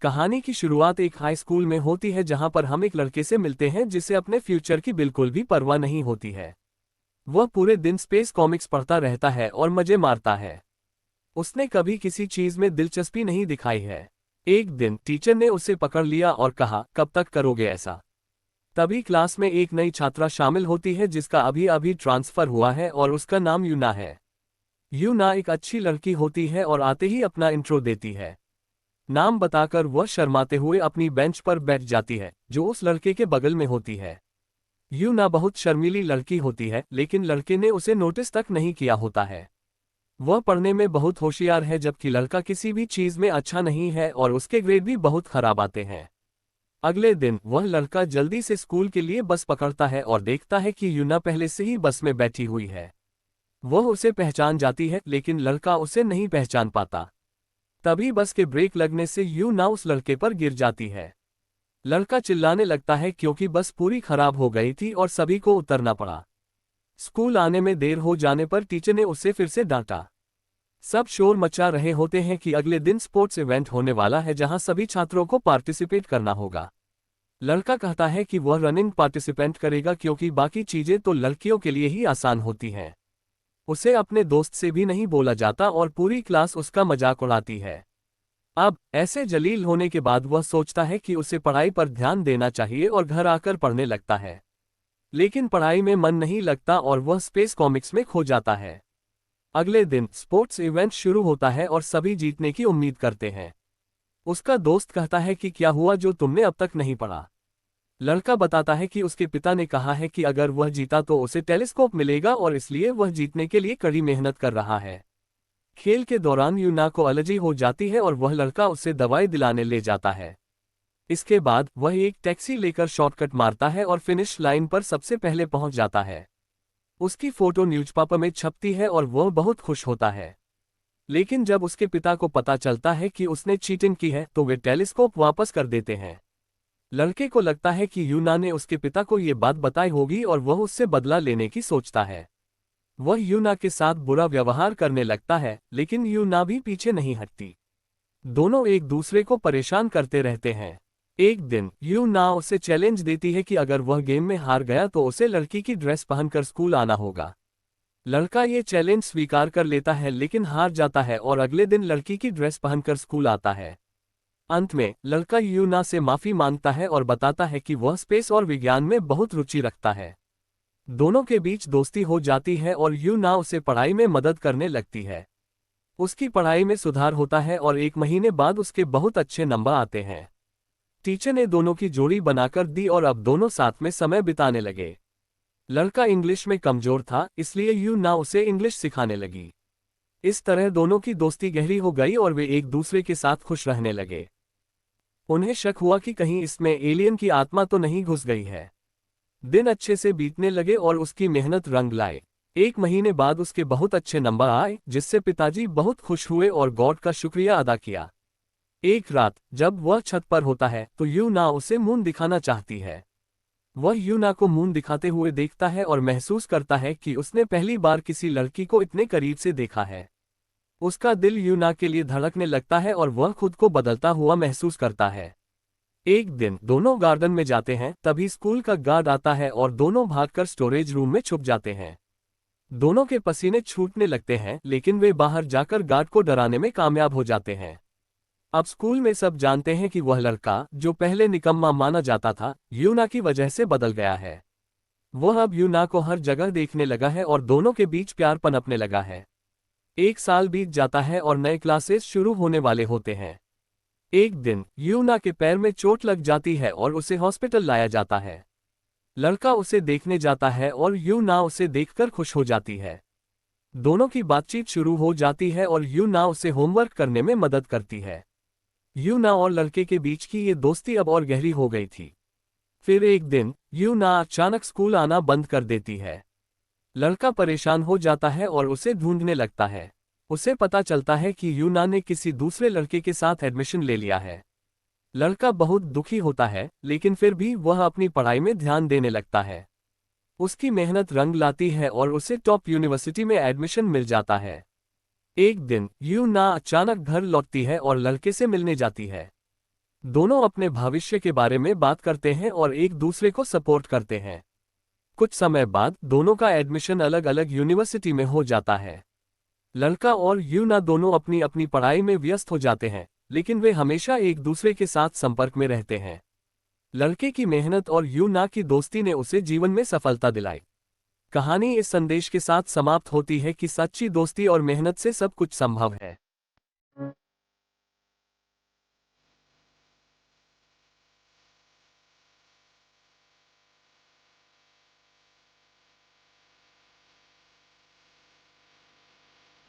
कहानी की शुरुआत एक हाई स्कूल में होती है जहां पर हम एक लड़के से मिलते हैं जिसे अपने फ्यूचर की बिल्कुल भी परवाह नहीं होती है। वह पूरे दिन स्पेस कॉमिक्स पढ़ता रहता है और मजे मारता है। उसने कभी किसी चीज में दिलचस्पी नहीं दिखाई है। एक दिन टीचर ने उसे पकड़ लिया और कहा, कब तक करोगे ऐसा? तभी क्लास में एक नई छात्रा शामिल होती है जिसका अभी अभी ट्रांसफर हुआ है और उसका नाम यूना है। यूना एक अच्छी लड़की होती है और आते ही अपना इंट्रो देती है। नाम बताकर वह शर्माते हुए अपनी बेंच पर बैठ जाती है जो उस लड़के के बगल में होती है। यूना बहुत शर्मीली लड़की होती है लेकिन लड़के ने उसे नोटिस तक नहीं किया होता है। वह पढ़ने में बहुत होशियार है जबकि लड़का किसी भी चीज में अच्छा नहीं है और उसके ग्रेड भी बहुत खराब आते हैं। अगले दिन वह लड़का जल्दी से स्कूल के लिए बस पकड़ता है और देखता है कि यूना पहले से ही बस में बैठी हुई है। वह उसे पहचान जाती है लेकिन लड़का उसे नहीं पहचान पाता। तभी बस के ब्रेक लगने से यूना उस लड़के पर गिर जाती है। लड़का चिल्लाने लगता है क्योंकि बस पूरी खराब हो गई थी और सभी को उतरना पड़ा। स्कूल आने में देर हो जाने पर टीचर ने उसे फिर से डांटा। सब शोर मचा रहे होते हैं कि अगले दिन स्पोर्ट्स इवेंट होने वाला है जहां सभी छात्रों को पार्टिसिपेट करना होगा। लड़का कहता है कि वह रनिंग पार्टिसिपेट करेगा क्योंकि बाकी चीजें तो लड़कियों के लिए ही आसान होती हैं। उसे अपने दोस्त से भी नहीं बोला जाता और पूरी क्लास उसका मजाक उड़ाती है। अब ऐसे जलील होने के बाद वह सोचता है कि उसे पढ़ाई पर ध्यान देना चाहिए और घर आकर पढ़ने लगता है। लेकिन पढ़ाई में मन नहीं लगता और वह स्पेस कॉमिक्स में खो जाता है। अगले दिन स्पोर्ट्स इवेंट शुरू होता है और सभी जीतने की उम्मीद करते हैं। उसका दोस्त कहता है कि क्या हुआ जो तुमने अब तक नहीं पढ़ा? लड़का बताता है कि उसके पिता ने कहा है कि अगर वह जीता तो उसे टेलीस्कोप मिलेगा और इसलिए वह जीतने के लिए कड़ी मेहनत कर रहा है। खेल के दौरान यूना को एलर्जी हो जाती है और वह लड़का उसे दवाई दिलाने ले जाता है। इसके बाद वह एक टैक्सी लेकर शॉर्टकट मारता है और फिनिश लाइन पर सबसे पहले पहुंच जाता है। उसकी फोटो न्यूज़पेपर में छपती है और वह बहुत खुश होता है। लेकिन जब उसके पिता को पता चलता है कि उसने चीटिंग की है तो वे टेलीस्कोप वापस कर देते हैं। लड़के को लगता है कि यूना ने उसके पिता को ये बात बताई होगी और वह उससे बदला लेने की सोचता है। वह यूना के साथ बुरा व्यवहार करने लगता है लेकिन यूना भी पीछे नहीं हटती। दोनों एक दूसरे को परेशान करते रहते हैं। एक दिन यूना उसे चैलेंज देती है कि अगर वह गेम में हार गया तो उसे लड़की की ड्रेस पहनकर स्कूल आना होगा। लड़का ये चैलेंज स्वीकार कर लेता है लेकिन हार जाता है और अगले दिन लड़की की ड्रेस पहनकर स्कूल आता है। अंत में लड़का यूना से माफी मांगता है और बताता है कि वह स्पेस और विज्ञान में बहुत रुचि रखता है। दोनों के बीच दोस्ती हो जाती है और यूना उसे पढ़ाई में मदद करने लगती है। उसकी पढ़ाई में सुधार होता है और एक महीने बाद उसके बहुत अच्छे नंबर आते हैं। टीचर ने दोनों की जोड़ी बनाकर दी और अब दोनों साथ में समय बिताने लगे। लड़का इंग्लिश में कमजोर था इसलिए यूना उसे इंग्लिश सिखाने लगी। इस तरह दोनों की दोस्ती गहरी हो गई और वे एक दूसरे के साथ खुश रहने लगे। उन्हें शक हुआ कि कहीं इसमें एलियन की आत्मा तो नहीं घुस गई है। दिन अच्छे से बीतने लगे और उसकी मेहनत रंग लाए। एक महीने बाद उसके बहुत अच्छे नंबर आए जिससे पिताजी बहुत खुश हुए और गॉड का शुक्रिया अदा किया। एक रात जब वह छत पर होता है तो यूना उसे मून दिखाना चाहती है। वह यूना को मून दिखाते हुए देखता है और महसूस करता है कि उसने पहली बार किसी लड़की को इतने करीब से देखा है। उसका दिल यूना के लिए धड़कने लगता है और वह खुद को बदलता हुआ महसूस करता है। एक दिन दोनों गार्डन में जाते हैं तभी स्कूल का गार्ड आता है और दोनों भागकर स्टोरेज रूम में छुप जाते हैं। दोनों के पसीने छूटने लगते हैं लेकिन वे बाहर जाकर गार्ड को डराने में कामयाब हो जाते हैं। अब स्कूल में सब जानते हैं कि वह लड़का जो पहले निकम्मा माना जाता था यूना की वजह से बदल गया है। वह अब यूना को हर जगह देखने लगा है और दोनों के बीच प्यार पनपने लगा है। एक साल बीत जाता है और नए क्लासेस शुरू होने वाले होते हैं। एक दिन यूना के पैर में चोट लग जाती है और उसे हॉस्पिटल लाया जाता है। लड़का उसे देखने जाता है और यूना उसे देखकर खुश हो जाती है। दोनों की बातचीत शुरू हो जाती है और यूना उसे होमवर्क करने में मदद करती है। यूना और लड़के के बीच की ये दोस्ती अब और गहरी हो गई थी। फिर एक दिन यूना अचानक स्कूल आना बंद कर देती है। लड़का परेशान हो जाता है और उसे ढूंढने लगता है। उसे पता चलता है कि यूना ने किसी दूसरे लड़के के साथ एडमिशन ले लिया है। लड़का बहुत दुखी होता है लेकिन फिर भी वह अपनी पढ़ाई में ध्यान देने लगता है। उसकी मेहनत रंग लाती है और उसे टॉप यूनिवर्सिटी में एडमिशन मिल जाता है। एक दिन यूना अचानक घर लौटती है और लड़के से मिलने जाती है। दोनों अपने भविष्य के बारे में बात करते हैं और एक दूसरे को सपोर्ट करते हैं। कुछ समय बाद दोनों का एडमिशन अलग अलग यूनिवर्सिटी में हो जाता है। लड़का और यूना दोनों अपनी अपनी पढ़ाई में व्यस्त हो जाते हैं, लेकिन वे हमेशा एक दूसरे के साथ संपर्क में रहते हैं। लड़के की मेहनत और यूना की दोस्ती ने उसे जीवन में सफलता दिलाई। कहानी इस संदेश के साथ समाप्त होती है कि सच्ची दोस्ती और मेहनत से सब कुछ संभव है।